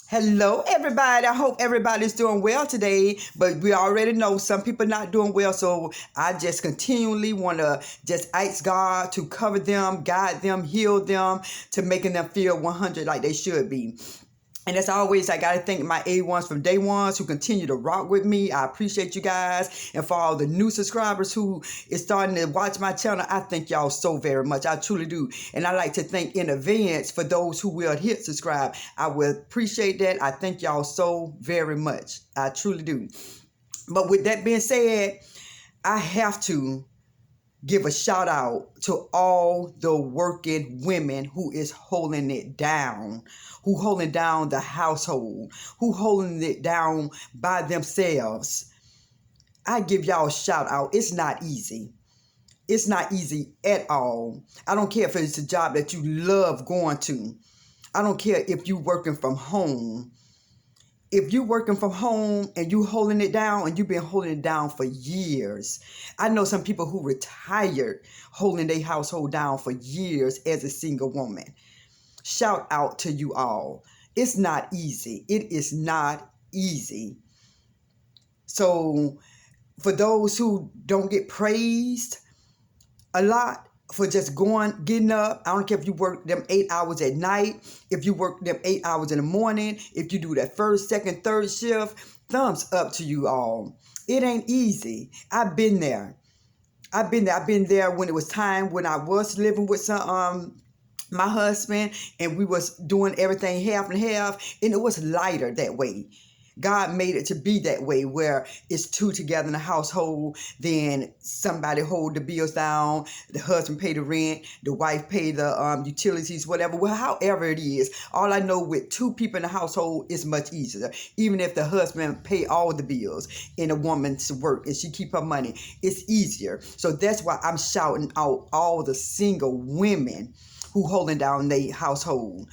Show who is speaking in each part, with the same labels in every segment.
Speaker 1: Hello, everybody. I hope everybody's doing well today, but we already know some people not doing well. So I just continually want to just ask God to cover them, guide them, heal them, to making them feel 100 like they should be. And as always, I got to thank my A1s from day ones who continue to rock with me. I appreciate you guys. And for all the new subscribers who is starting to watch my channel, I thank y'all so very much. I truly do. And I like to thank in advance for those who will hit subscribe. I will appreciate that. I thank y'all so very much. I truly do. But with that being said, I have to give a shout out to all the working women who is holding it down, who holding down the household, who holding it down by themselves. I give y'all a shout out. It's not easy. It's not easy at all. I don't care if it's a job that you love going to. I don't care if you working from home. If you working from home and you holding it down and you've been holding it down for years. I know some people who retired holding their household down for years as a single woman. Shout out to you all. It's not easy. It is not easy. So for those who don't get praised a lot, for just getting up. I don't care if you work them 8 hours at night, if you work them 8 hours in the morning, if you do that first, second, third shift, thumbs up to you all. It ain't easy. I've been there. I've been there when it was time when I was living with my husband and we was doing everything half and half, and it was lighter that way. God made it to be that way where it's two together in the household, then somebody hold the bills down, the husband pay the rent, the wife pay the utilities, whatever. Well, however it is, all I know with two people in the household is much easier. Even if the husband pay all the bills and the woman's work and she keep her money, it's easier. So that's why I'm shouting out all the single women who holding down their household.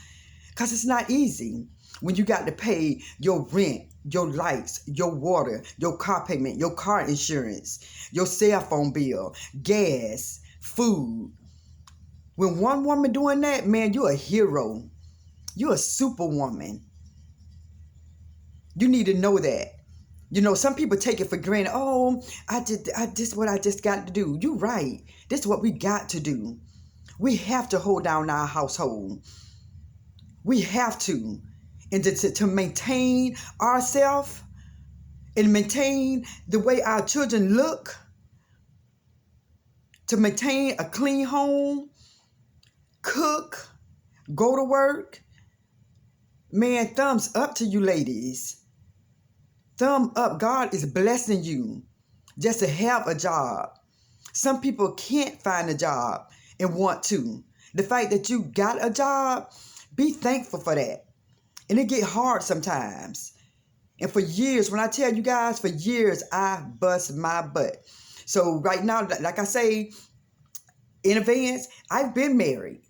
Speaker 1: Because it's not easy when you got to pay your rent, your lights, your water, your car payment, your car insurance, your cell phone bill, gas, food. When one woman doing that, man, you're a hero. You're a superwoman. You need to know that. You know, some people take it for granted. Oh, this is what I just got to do. You're right. This is what we got to do. We have to hold down our household. We have to. And to maintain ourselves and maintain the way our children look, to maintain a clean home, cook, go to work. Man, thumbs up to you ladies. Thumb up. God is blessing you just to have a job. Some people can't find a job and want to. The fact that you got a job, be thankful for that. And it get hard sometimes. And for years, when I tell you guys, for years, I bust my butt. So right now, like I say, in advance, I've been married.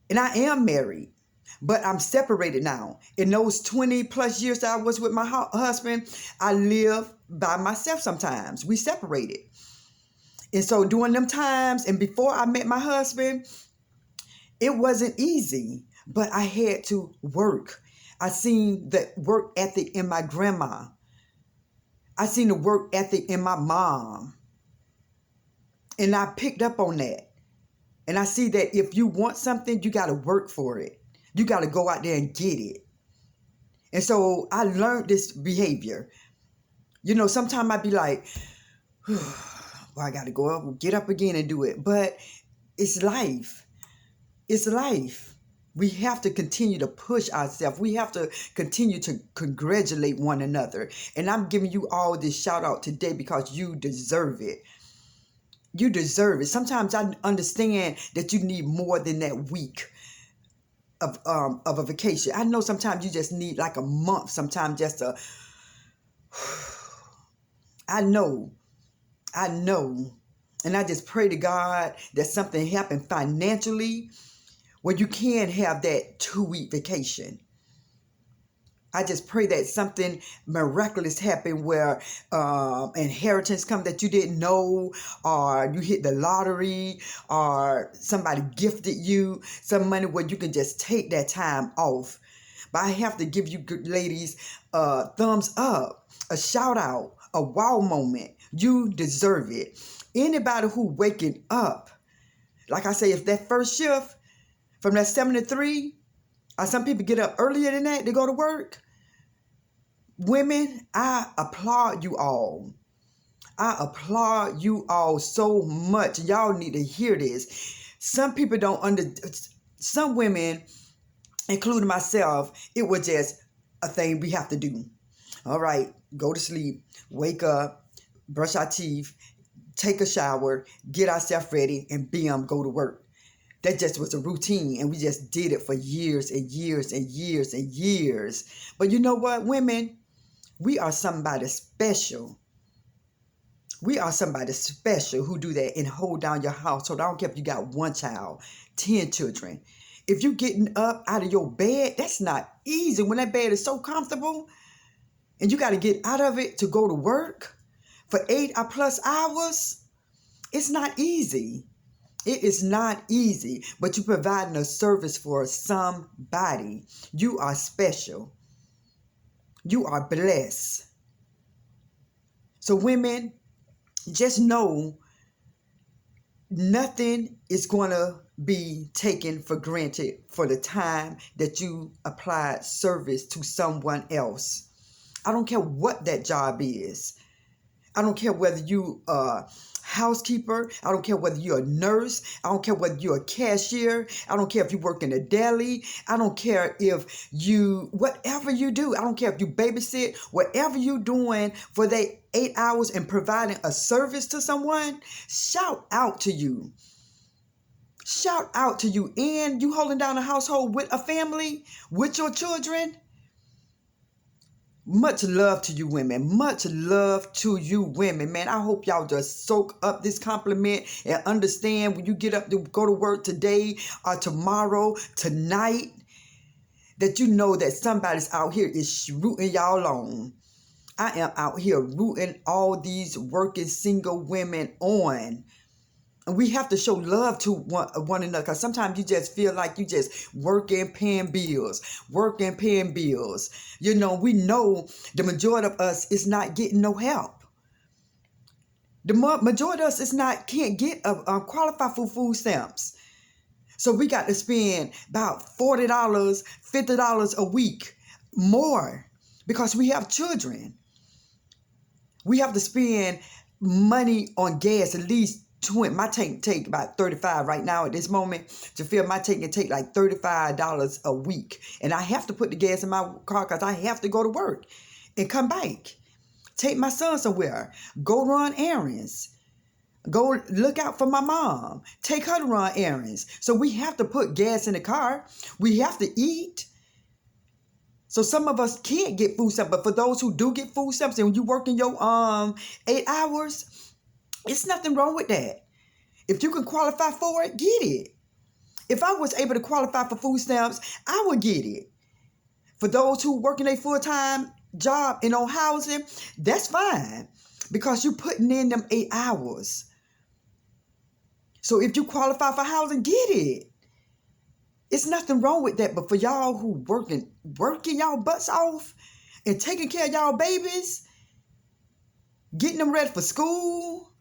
Speaker 1: And I am married. But I'm separated now. In those 20 plus years that I was with my husband, I live by myself sometimes. We separated. And so during them times, and before I met my husband, it wasn't easy. But I had to work. I seen the work ethic in my grandma. I seen the work ethic in my mom. And I picked up on that. And I see that if you want something, you got to work for it. You got to go out there and get it. And so I learned this behavior. You know, sometimes I'd be like, well, I got to go up, get up again and do it. But it's life. It's life. We have to continue to push ourselves. We have to continue to congratulate one another. And I'm giving you all this shout out today because you deserve it. You deserve it. Sometimes I understand that you need more than that week of a vacation. I know sometimes you just need like a month. Sometimes just a... I know. And I just pray to God that something happen financially where you can have that 2-week vacation. I just pray that something miraculous happen where inheritance come that you didn't know, or you hit the lottery, or somebody gifted you some money where you can just take that time off. But I have to give you good ladies a thumbs up, a shout out, a wow moment. You deserve it. Anybody who waking up, like I say, if that first shift from that 7 to 3, some people get up earlier than that to go to work. Women, I applaud you all. I applaud you all so much. Y'all need to hear this. Some people some women, including myself, it was just a thing we have to do. All right, go to sleep, wake up, brush our teeth, take a shower, get ourselves ready, and bam, go to work. That just was a routine, and we just did it for years and years and years and years. But you know what, women? We are somebody special. We are somebody special who do that and hold down your household. I don't care if you got 1 child, 10 children. If you getting up out of your bed, that's not easy when that bed is so comfortable and you got to get out of it to go to work for 8+ hours. It's not easy. It is not easy, but you're providing a service for somebody. You are special. You are blessed. So women, just know nothing is going to be taken for granted for the time that you applied service to someone else. I don't care what that job is. I don't care whether you are housekeeper. I don't care whether you're a nurse. I don't care whether you're a cashier. I don't care if you work in a deli. I don't care if whatever you do. I don't care if you babysit. Whatever you're doing for the 8 hours and providing a service to someone, shout out to you. Shout out to you. And you holding down a household with a family, with your children. Much love to you women. Much love to you women, man. I hope y'all just soak up this compliment and understand when you get up to go to work today or tomorrow, tonight, that you know that somebody's out here is rooting y'all on. I am out here rooting all these working single women on. And we have to show love to one another, because sometimes you just feel like you just working, paying bills. You know, we know the majority of us is not getting no help. The majority of us can't get qualify for food stamps. So we got to spend about $40, $50 a week more because we have children. We have to spend money on gas, at least 20. My tank take about $35 right now at this moment. To fill my tank, it take like $35 a week. And I have to put the gas in my car because I have to go to work and come back. Take my son somewhere. Go run errands. Go look out for my mom. Take her to run errands. So we have to put gas in the car. We have to eat. So some of us can't get food stamps. But for those who do get food stamps and you work in your 8 hours, it's nothing wrong with that. If you can qualify for it, get it. If I was able to qualify for food stamps, I would get it. For those who work in a full-time job and on housing, that's fine because you're putting in them 8 hours. So if you qualify for housing, get it. It's nothing wrong with that. But for y'all who working y'all butts off and taking care of y'all babies, getting them ready for school,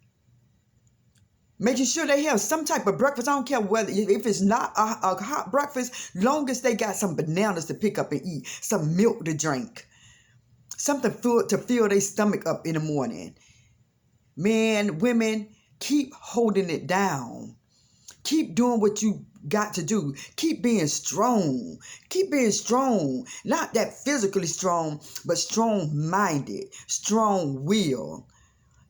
Speaker 1: making sure they have some type of breakfast. I don't care if it's not a hot breakfast, long as they got some bananas to pick up and eat, some milk to drink, something to fill their stomach up in the morning. Man, women, keep holding it down. Keep doing what you got to do. Keep being strong. Keep being strong. Not that physically strong, but strong-minded, strong-willed.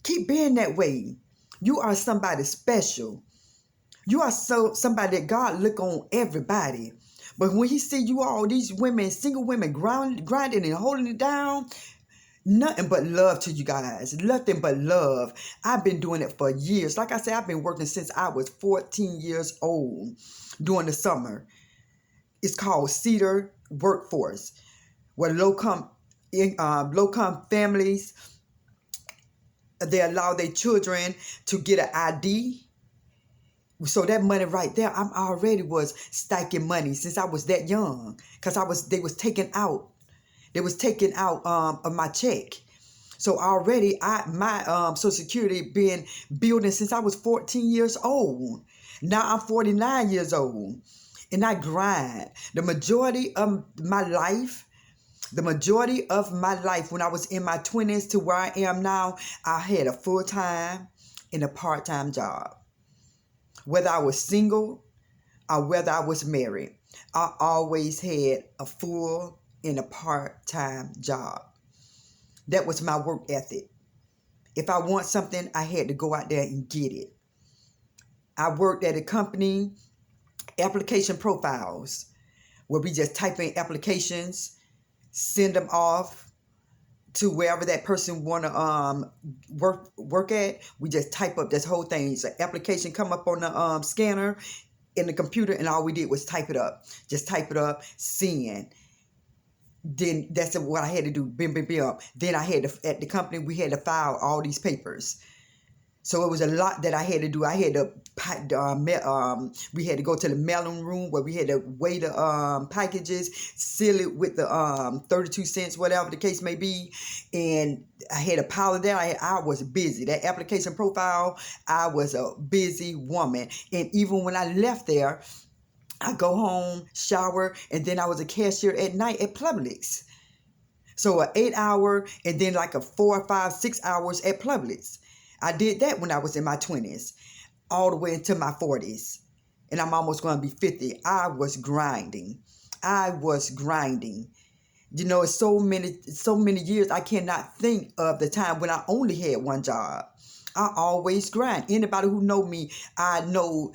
Speaker 1: Keep being that way. You are somebody special. You are somebody that God look on everybody. But when he see you all, these women, single women, grinding and holding it down, nothing but love to you guys. Nothing but love. I've been doing it for years. Like I said, I've been working since I was 14 years old during the summer. It's called Cedar Workforce, where low-income families, they allow their children to get an ID So that money right there, I'm already was stacking money since I was that young, because they was taking out. They was taking out of my check. So already my Social Security been building since I was 14 years old. Now I'm 49 years old. And I grind. The majority of my life when I was in my 20s to where I am now, I had a full-time and a part-time job. Whether I was single or whether I was married, I always had a full and a part-time job. That was my work ethic. If I want something, I had to go out there and get it. I worked at a company, Application Profiles, where we just type in applications, send them off to wherever that person want to work at. We just type up this whole thing. So application come up on the scanner in the computer, and all we did was type it up. Just type it up, send. Then that's what I had to do. Bim, bim, bim. Then I had to, at the company, we had to file all these papers. So it was a lot that I had to do. I had to, we had to go to the mailing room where we had to weigh the packages, seal it with the 32 cents, whatever the case may be. And I had a pile of that. I was busy. That Application Profile, I was a busy woman. And even when I left there, I go home, shower, and then I was a cashier at night at Publix. So an 8 hour and then like a 4, 5, 6 hours at Publix. I did that when I was in my 20s, all the way into my 40s. And I'm almost going to be 50. I was grinding. You know, it's so many years I cannot think of the time when I only had one job. I always grind. Anybody who know me, I know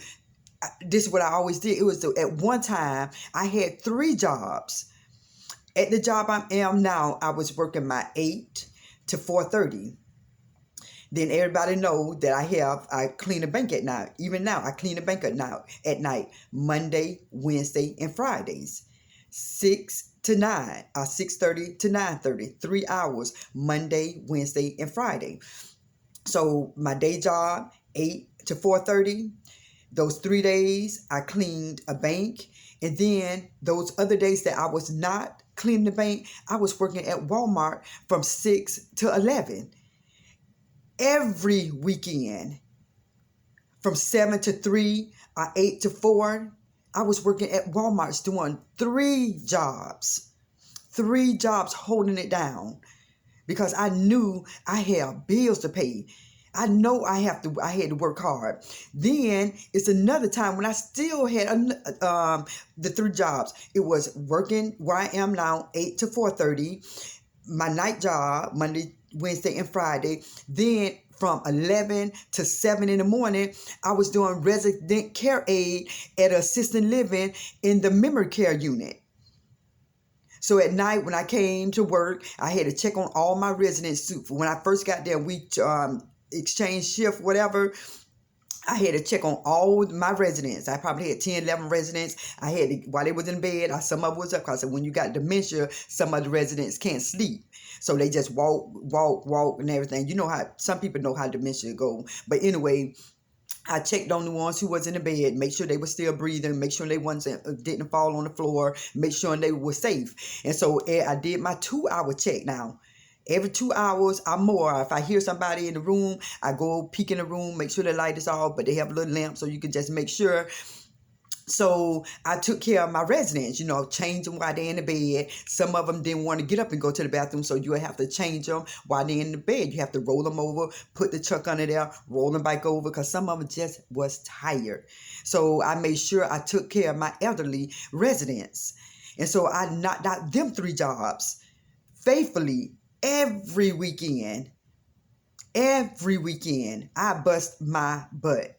Speaker 1: this is what I always did. It was at one time I had 3 jobs. At the job I am now, I was working my 8 to 4:30. Then everybody know that I clean a bank at night. Even now, I clean a bank at night, Monday, Wednesday, and Fridays, 6 to 9, or 6:30 to 9:30, 3 hours, Monday, Wednesday, and Friday. So my day job, 8 to 4:30. Those 3 days, I cleaned a bank. And then those other days that I was not cleaning the bank, I was working at Walmart from 6 to 11. Every weekend, from 7 to 3 or 8 to 4, I was working at Walmart doing 3 jobs. 3 jobs holding it down because I knew I had bills to pay. I know I had to work hard. Then it's another time when I still had the 3 jobs. It was working where I am now, 8 to 4:30. My night job, Monday, Wednesday, and Friday. Then from 11 to 7 in the morning, I was doing resident care aid at assisted living in the memory care unit. So at night when I came to work, I had to check on all my residents. When I first got there, we exchange shift, whatever. I had to check on all my residents. I probably had 10, 11 residents. I had to, while they was in bed, some of them was up, because when you got dementia, some of the residents can't sleep. So they just walk and everything. You know how, some people know how dementia go. But anyway, I checked on the ones who was in the bed, make sure they were still breathing, make sure they didn't fall on the floor, make sure they were safe. And so I did my 2-hour check now. Every 2 hours or more, if I hear somebody in the room, I go peek in the room, make sure the light is off, but they have a little lamp so you can just make sure. So I took care of my residents, you know, change them while they're in the bed. Some of them didn't want to get up and go to the bathroom, so you have to change them while they're in the bed. You have to roll them over, put the truck under there, roll them back over, because some of them just was tired. So I made sure I took care of my elderly residents. And so I knocked out them 3 jobs faithfully. Every weekend, I bust my butt.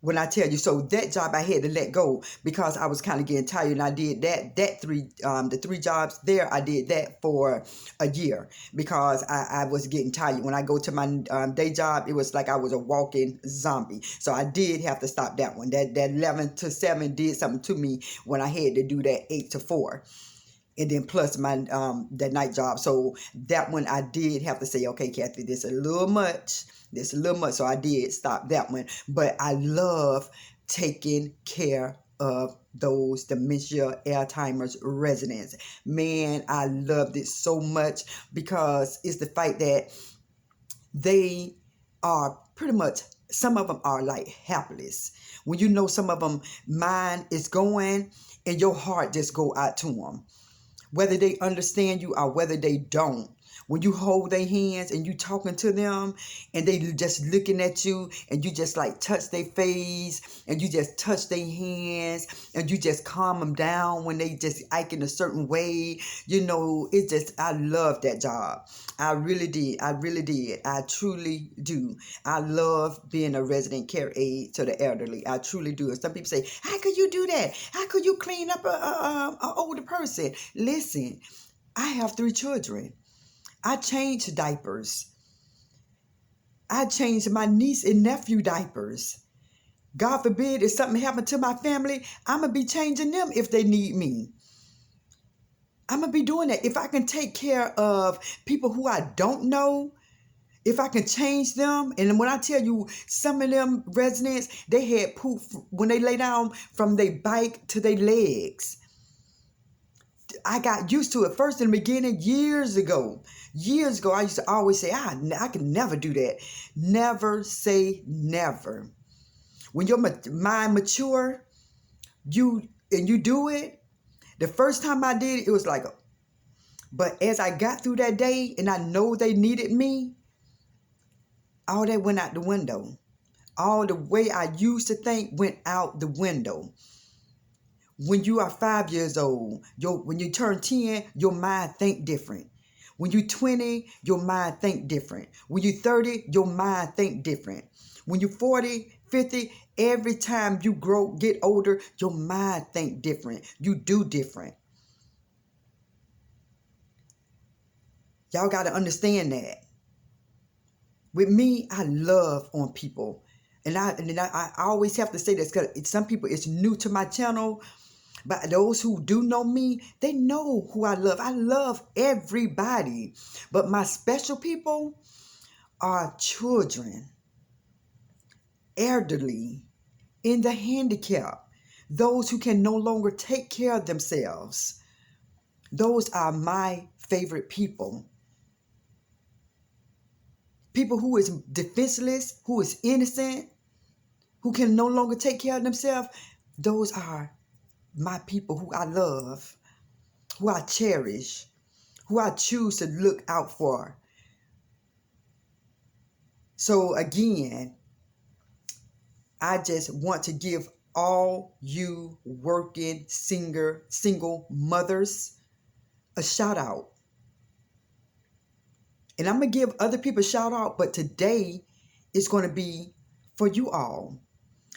Speaker 1: When I tell you, so that job I had to let go because I was kind of getting tired, and I did the 3 jobs there. I did that for a year because I was getting tired. When I go to my day job, it was like I was a walking zombie. So I did have to stop that one. That 11 to 7 did something to me when I had to do that 8 to 4. And then plus my that night job. So that one I did have to say, okay, Kathy, this is a little much. So I did stop that one. But I love taking care of those dementia Alzheimer's residents. Man, I loved it so much because it's the fact that they are pretty much, some of them are like helpless. When you know some of them mind is going and your heart just go out to them, whether they understand you or whether they don't. When you hold their hands and you talking to them and they just looking at you and you just like touch their face and you just touch their hands and you just calm them down when they just acting a certain way, you know, it just, I love that job. I really did. I really did. I truly do. I love being a resident care aide to the elderly. I truly do. And some people say, how could you do that? How could you clean up a older person? Listen, I have 3 children. I changed diapers. I changed my niece and nephew diapers. God forbid if something happened to my family, I'm going to be changing them if they need me. I'm going to be doing that. If I can take care of people who I don't know, if I can change them, and when I tell you some of them residents, they had poop when they lay down from their bike to their legs. I got used to it first in the beginning years ago. Years ago, I used to always say, I can never do that. Never say never. When your mind mature, you do it. The first time I did it, it was like, but as I got through that day and I know they needed me, all that went out the window. All the way I used to think went out the window. When you are 5 years old, when you turn 10, your mind think different. When you're 20, your mind think different. When you're 30, your mind think different. When you're 40, 50, every time you get older, your mind think different. You do different. Y'all got to understand that. With me, I love on people. And I always have to say this because some people, it's new to my channel. But those who do know me, they know who I love. I love everybody. But my special people are children, elderly, in the handicap, those who can no longer take care of themselves. Those are my favorite people. People who is defenseless, who is innocent, who can no longer take care of themselves. Those are my people who I love, who I cherish, who I choose to look out for. So again, I just want to give all you working single mothers a shout out. And I'm going to give other people a shout out, but today it's going to be for you all.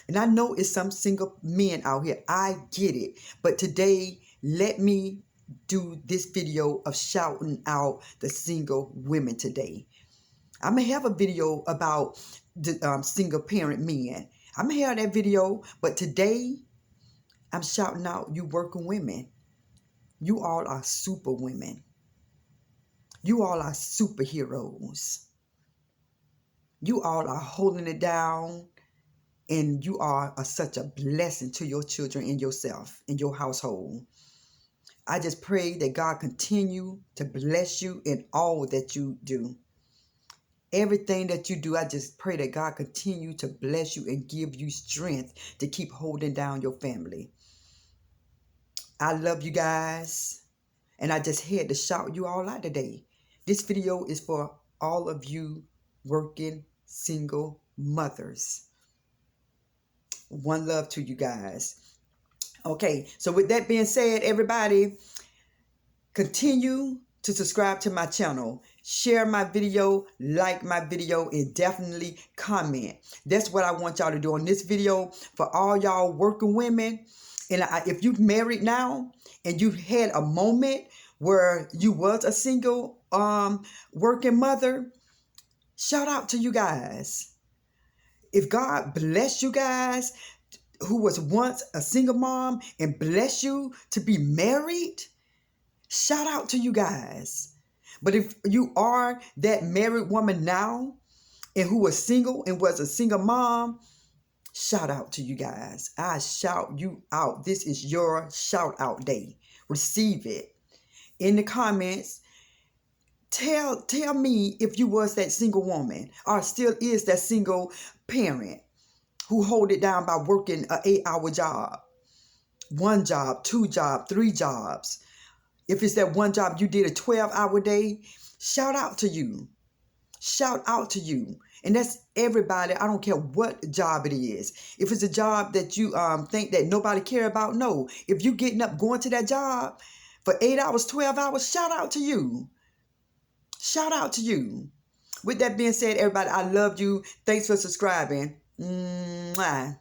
Speaker 1: And I know it's some single men out here. I get it. But today, let me do this video of shouting out the single women today. I'm going to have a video about the single parent men. I'm going to have that video. But today, I'm shouting out you working women. You all are super women. You all are superheroes. You all are holding it down. And you are such a blessing to your children and yourself and your household. I just pray that God continue to bless you in all that you do. Everything that you do, I just pray that God continue to bless you and give you strength to keep holding down your family. I love you guys. And I just had to shout you all out today. This video is for all of you working single mothers. One love to you guys. Okay, so with that being said, everybody, continue to subscribe to my channel. Share my video, like my video, and definitely comment. That's what I want y'all to do on this video for all y'all working women. And if you've married now and you've had a moment where you was a single working mother, shout out to you guys. If God bless you guys who was once a single mom and bless you to be married, shout out to you guys. But if you are that married woman now and who was single and was a single mom, Shout out to you guys. I shout you out. This is your shout out day. Receive it. In the comments, tell me if you was that single woman or still is that single parent who hold it down by working an 8-hour job. 1 job, 2 jobs, 3 jobs. If it's that one job you did a 12-hour day, shout out to you. Shout out to you. And that's everybody. I don't care what job it is. If it's a job that you think that nobody care about, no. If you getting up going to that job for 8 hours, 12 hours, shout out to you. Shout out to you. With that being said, everybody, I love you. Thanks for subscribing. Mwah.